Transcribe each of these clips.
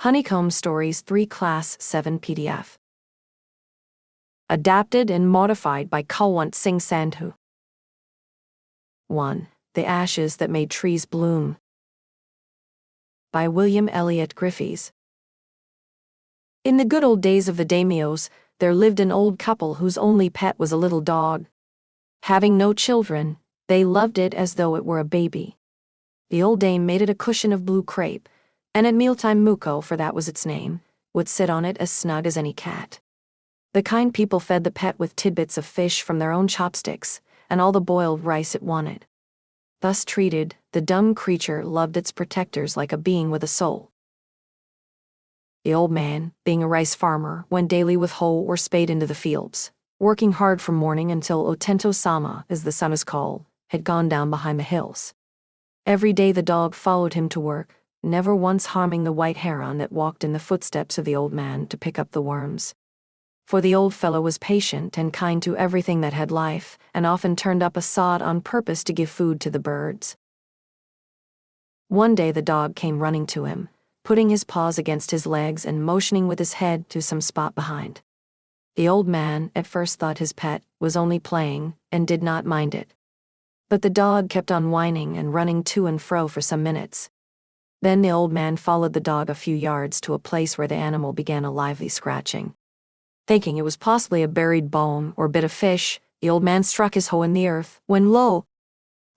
Honeycomb Stories 3 Class 7 PDF. Adapted and modified by Kulwant Singh Sandhu. 1. The Ashes That Made Trees Bloom. By William Elliott Griffiths. In the good old days of the daimios, there lived an old couple whose only pet was a little dog. Having no children, they loved it as though it were a baby. The old dame made it a cushion of blue crepe, and at mealtime Muko, for that was its name, would sit on it as snug as any cat. The kind people fed the pet with tidbits of fish from their own chopsticks, and all the boiled rice it wanted. Thus treated, the dumb creature loved its protectors like a being with a soul. The old man, being a rice farmer, went daily with hoe or spade into the fields, working hard from morning until Otento-sama, as the sun is called, had gone down behind the hills. Every day the dog followed him to work, never once harming the white heron that walked in the footsteps of the old man to pick up the worms. For the old fellow was patient and kind to everything that had life, and often turned up a sod on purpose to give food to the birds. One day the dog came running to him, putting his paws against his legs and motioning with his head to some spot behind. The old man at first thought his pet was only playing and did not mind it. But the dog kept on whining and running to and fro for some minutes. Then the old man followed the dog a few yards to a place where the animal began a lively scratching. Thinking it was possibly a buried bone or bit of fish, the old man struck his hoe in the earth, when lo!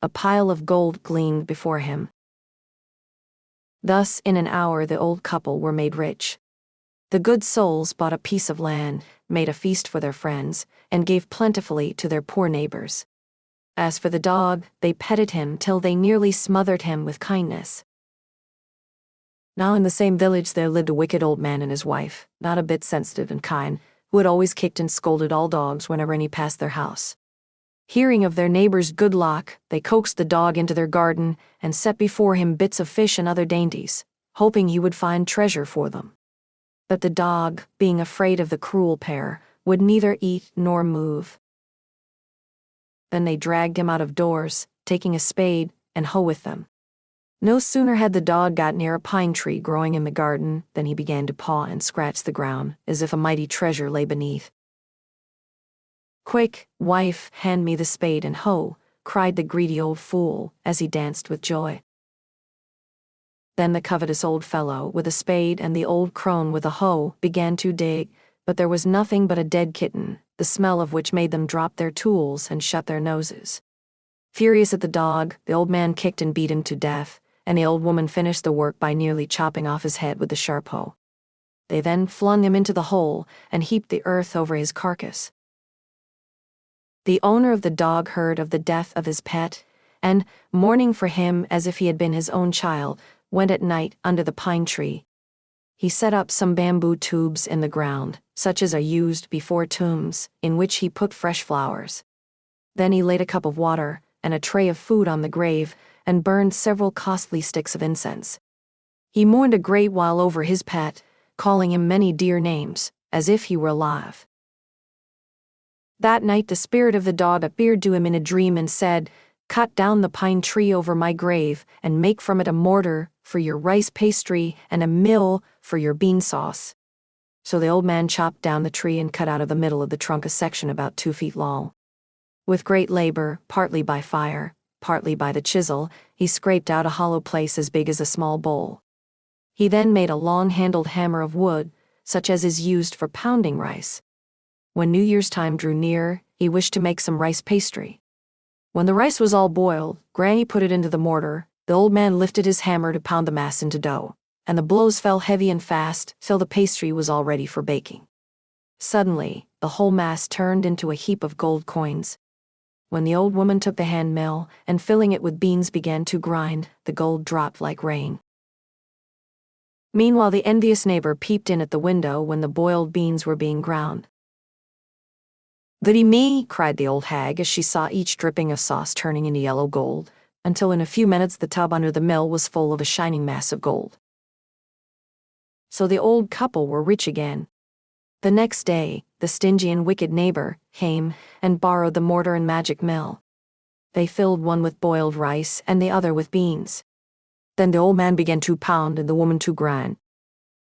A pile of gold gleamed before him. Thus in an hour the old couple were made rich. The good souls bought a piece of land, made a feast for their friends, and gave plentifully to their poor neighbors. As for the dog, they petted him till they nearly smothered him with kindness. Now in the same village there lived a wicked old man and his wife, not a bit sensitive and kind, who had always kicked and scolded all dogs whenever any passed their house. Hearing of their neighbor's good luck, they coaxed the dog into their garden and set before him bits of fish and other dainties, hoping he would find treasure for them. But the dog, being afraid of the cruel pair, would neither eat nor move. Then they dragged him out of doors, taking a spade and hoe with them. No sooner had the dog got near a pine tree growing in the garden than he began to paw and scratch the ground, as if a mighty treasure lay beneath. "Quick, wife, hand me the spade and hoe," cried the greedy old fool, as he danced with joy. Then the covetous old fellow, with a spade, and the old crone with a hoe, began to dig, but there was nothing but a dead kitten, the smell of which made them drop their tools and shut their noses. Furious at the dog, the old man kicked and beat him to death, and the old woman finished the work by nearly chopping off his head with the sharp hoe. They then flung him into the hole and heaped the earth over his carcass. The owner of the dog heard of the death of his pet, and, mourning for him as if he had been his own child, went at night under the pine tree. He set up some bamboo tubes in the ground, such as are used before tombs, in which he put fresh flowers. Then he laid a cup of water and a tray of food on the grave, and burned several costly sticks of incense. He mourned a great while over his pet, calling him many dear names, as if he were alive. That night the spirit of the dog appeared to him in a dream and said, "Cut down the pine tree over my grave, and make from it a mortar for your rice pastry and a mill for your bean sauce." So the old man chopped down the tree and cut out of the middle of the trunk a section about 2 feet long. With great labor, partly by fire, partly by the chisel, he scraped out a hollow place as big as a small bowl. He then made a long-handled hammer of wood, such as is used for pounding rice. When New Year's time drew near, he wished to make some rice pastry. When the rice was all boiled, Granny put it into the mortar, the old man lifted his hammer to pound the mass into dough, and the blows fell heavy and fast till the pastry was all ready for baking. Suddenly, the whole mass turned into a heap of gold coins. When the old woman took the hand mill and filling it with beans began to grind, the gold dropped like rain. Meanwhile the envious neighbor peeped in at the window when the boiled beans were being ground. "Goody me!" cried the old hag as she saw each dripping of sauce turning into yellow gold, until in a few minutes the tub under the mill was full of a shining mass of gold. So the old couple were rich again. The next day, the stingy and wicked neighbor came and borrowed the mortar and magic mill. They filled one with boiled rice and the other with beans. Then the old man began to pound and the woman to grind.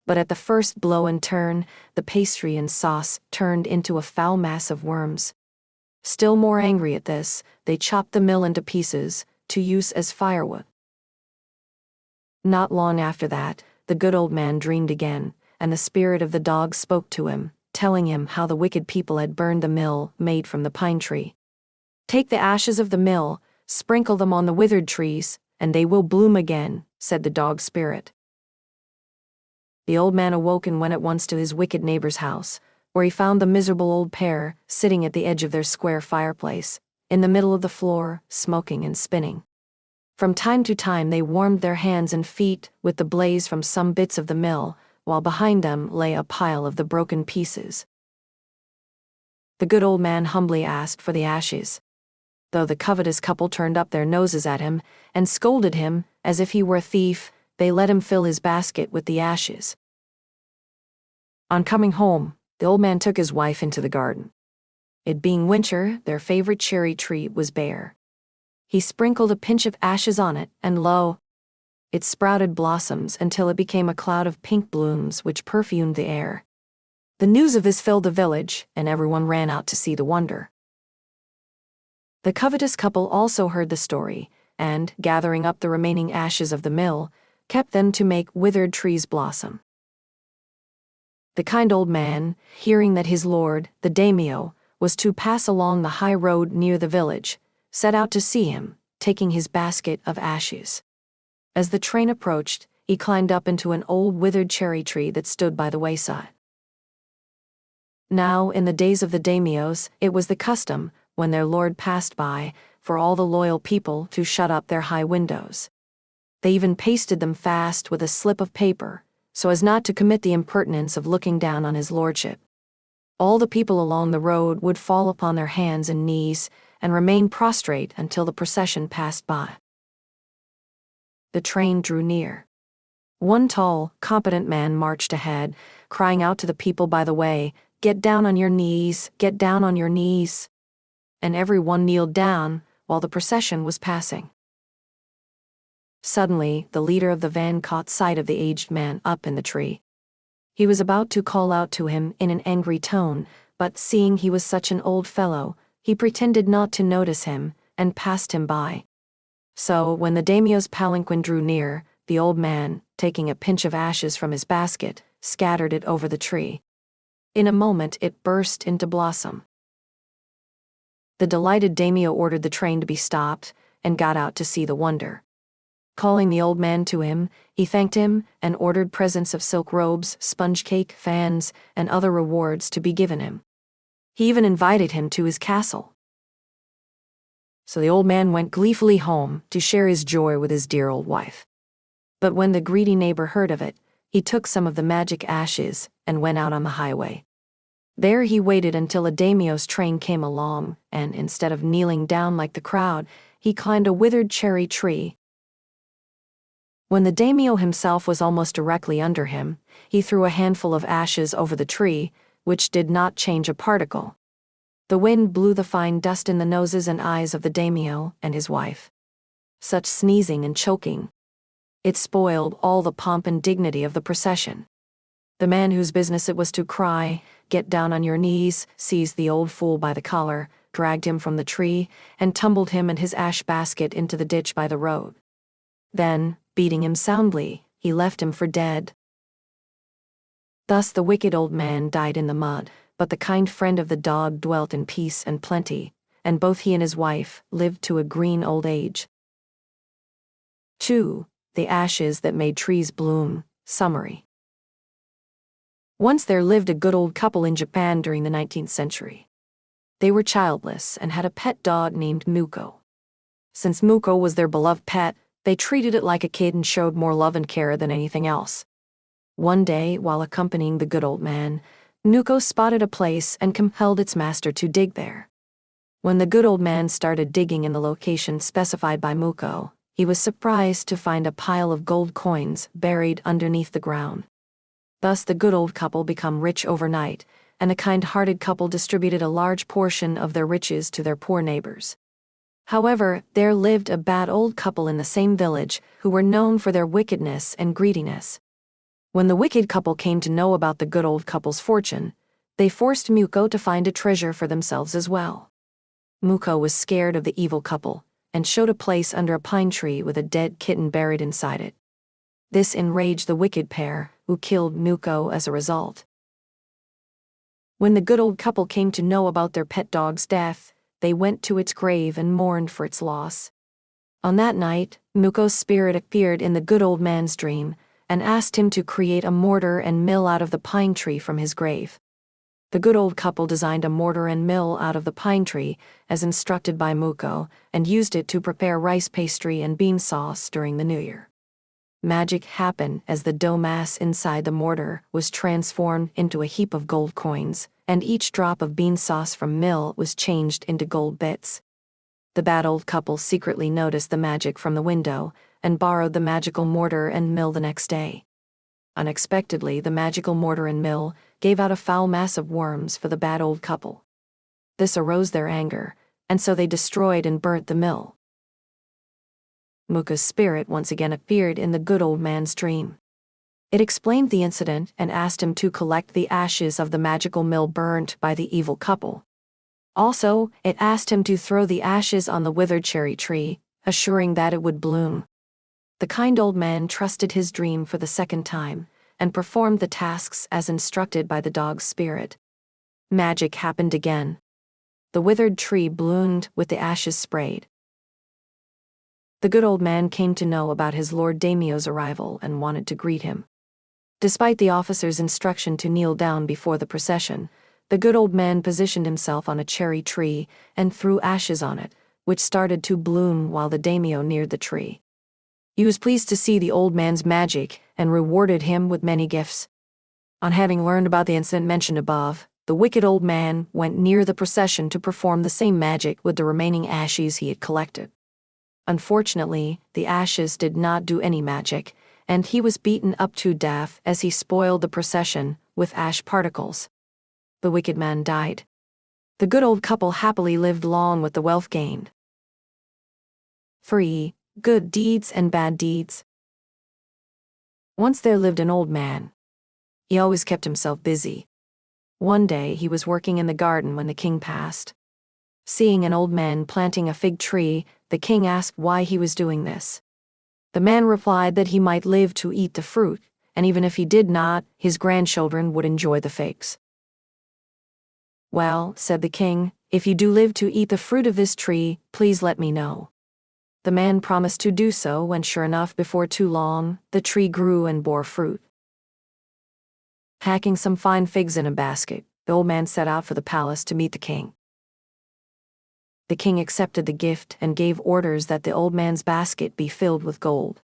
But at the first blow and turn, the pastry and sauce turned into a foul mass of worms. Still more angry at this, they chopped the mill into pieces, to use as firewood. Not long after that, the good old man dreamed again, and the spirit of the dog spoke to him, telling him how the wicked people had burned the mill made from the pine tree. "Take the ashes of the mill, sprinkle them on the withered trees, and they will bloom again," said the dog spirit. The old man awoke and went at once to his wicked neighbor's house, where he found the miserable old pair sitting at the edge of their square fireplace, in the middle of the floor, smoking and spinning. From time to time they warmed their hands and feet with the blaze from some bits of the mill, while behind them lay a pile of the broken pieces. The good old man humbly asked for the ashes, though the covetous couple turned up their noses at him and scolded him as if he were a thief. They let him fill his basket with the ashes. On coming home, the old man took his wife into the garden. It being winter, their favorite cherry tree was bare. He sprinkled a pinch of ashes on it, and lo, it sprouted blossoms until it became a cloud of pink blooms which perfumed the air. The news of this filled the village, and everyone ran out to see the wonder. The covetous couple also heard the story, and, gathering up the remaining ashes of the mill, kept them to make withered trees blossom. The kind old man, hearing that his lord, the daimyo, was to pass along the high road near the village, set out to see him, taking his basket of ashes. As the train approached, he climbed up into an old withered cherry tree that stood by the wayside. Now, in the days of the daimyos, it was the custom, when their lord passed by, for all the loyal people to shut up their high windows. They even pasted them fast with a slip of paper, so as not to commit the impertinence of looking down on his lordship. All the people along the road would fall upon their hands and knees and remain prostrate until the procession passed by. The train drew near. One tall, competent man marched ahead, crying out to the people by the way, "Get down on your knees, get down on your knees." And everyone kneeled down while the procession was passing. Suddenly, the leader of the van caught sight of the aged man up in the tree. He was about to call out to him in an angry tone, but seeing he was such an old fellow, he pretended not to notice him and passed him by. So, when the daimyo's palanquin drew near, the old man, taking a pinch of ashes from his basket, scattered it over the tree. In a moment it burst into blossom. The delighted daimyo ordered the train to be stopped and got out to see the wonder. Calling the old man to him, he thanked him and ordered presents of silk robes, sponge cake, fans, and other rewards to be given him. He even invited him to his castle. So the old man went gleefully home to share his joy with his dear old wife. But when the greedy neighbor heard of it, he took some of the magic ashes and went out on the highway. There he waited until a daimyo's train came along, and instead of kneeling down like the crowd, he climbed a withered cherry tree. When the daimyo himself was almost directly under him, he threw a handful of ashes over the tree, which did not change a particle. The wind blew the fine dust in the noses and eyes of the daimyo and his wife. Such sneezing and choking. It spoiled all the pomp and dignity of the procession. The man whose business it was to cry, "Get down on your knees," seized the old fool by the collar, dragged him from the tree, and tumbled him and his ash basket into the ditch by the road. Then, beating him soundly, he left him for dead. Thus the wicked old man died in the mud, but the kind friend of the dog dwelt in peace and plenty, and both he and his wife lived to a green old age. 2. The ashes that made trees bloom. Summary. Once there lived a good old couple in Japan during the 19th century. They were childless and had a pet dog named Muko. Since Muko was their beloved pet, they treated it like a kid and showed more love and care than anything else. One day, while accompanying the good old man, Muko spotted a place and compelled its master to dig there. When the good old man started digging in the location specified by Muko, he was surprised to find a pile of gold coins buried underneath the ground. Thus the good old couple become rich overnight, and the kind-hearted couple distributed a large portion of their riches to their poor neighbors. However, there lived a bad old couple in the same village who were known for their wickedness and greediness. When the wicked couple came to know about the good old couple's fortune, they forced Muko to find a treasure for themselves as well. Muko was scared of the evil couple and showed a place under a pine tree with a dead kitten buried inside it. This enraged the wicked pair, who killed Muko as a result. When the good old couple came to know about their pet dog's death, they went to its grave and mourned for its loss. On that night, Muko's spirit appeared in the good old man's dream and asked him to create a mortar and mill out of the pine tree from his grave. The good old couple designed a mortar and mill out of the pine tree, as instructed by Muko, and used it to prepare rice pastry and bean sauce during the New Year. Magic happened as the dough mass inside the mortar was transformed into a heap of gold coins, and each drop of bean sauce from mill was changed into gold bits. The bad old couple secretly noticed the magic from the window and borrowed the magical mortar and mill the next day. Unexpectedly, the magical mortar and mill gave out a foul mass of worms for the bad old couple. This aroused their anger, and so they destroyed and burnt the mill. Muko's spirit once again appeared in the good old man's dream. It explained the incident and asked him to collect the ashes of the magical mill burnt by the evil couple. Also, it asked him to throw the ashes on the withered cherry tree, assuring that it would bloom. The kind old man trusted his dream for the second time and performed the tasks as instructed by the dog's spirit. Magic happened again. The withered tree bloomed with the ashes sprayed. The good old man came to know about his Lord Daimyo's arrival and wanted to greet him. Despite the officer's instruction to kneel down before the procession, the good old man positioned himself on a cherry tree and threw ashes on it, which started to bloom while the daimyo neared the tree. He was pleased to see the old man's magic and rewarded him with many gifts. On having learned about the incident mentioned above, the wicked old man went near the procession to perform the same magic with the remaining ashes he had collected. Unfortunately, the ashes did not do any magic, and he was beaten up to death as he spoiled the procession with ash particles. The wicked man died. The good old couple happily lived long with the wealth gained. 3. Good deeds and bad deeds. Once there lived an old man. He always kept himself busy. One day he was working in the garden when the king passed. Seeing an old man planting a fig tree, the king asked why he was doing this. The man replied that he might live to eat the fruit, and even if he did not, his grandchildren would enjoy the figs. "Well," said the king, "if you do live to eat the fruit of this tree, please let me know." The man promised to do so, and sure enough, before too long, the tree grew and bore fruit. Packing some fine figs in a basket, the old man set out for the palace to meet the king. The king accepted the gift and gave orders that the old man's basket be filled with gold.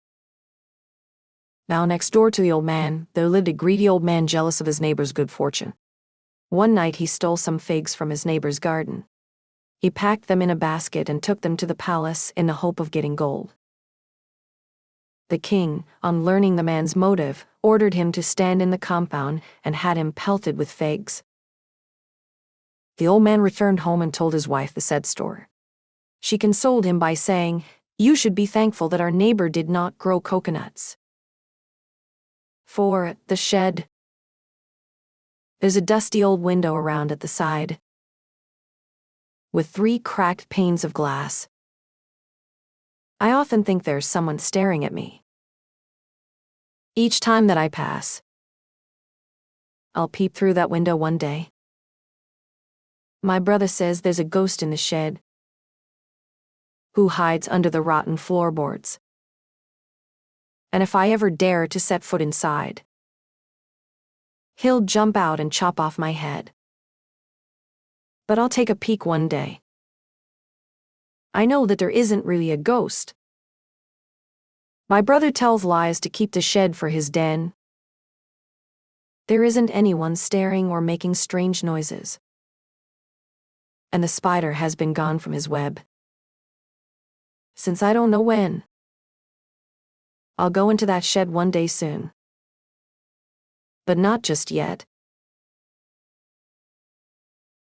Now next door to the old man, there lived a greedy old man jealous of his neighbor's good fortune. One night he stole some figs from his neighbor's garden. He packed them in a basket and took them to the palace in the hope of getting gold. The king, on learning the man's motive, ordered him to stand in the compound and had him pelted with figs. The old man returned home and told his wife the said story. She consoled him by saying, "You should be thankful that our neighbor did not grow coconuts." 4. The shed. There's a dusty old window around at the side, with 3 cracked panes of glass. I often think there's someone staring at me. Each time that I pass, I'll peep through that window one day. My brother says there's a ghost in the shed who hides under the rotten floorboards. And if I ever dare to set foot inside, he'll jump out and chop off my head. But I'll take a peek one day. I know that there isn't really a ghost. My brother tells lies to keep the shed for his den. There isn't anyone staring or making strange noises. And the spider has been gone from his web since I don't know when. I'll go into that shed one day soon. But not just yet.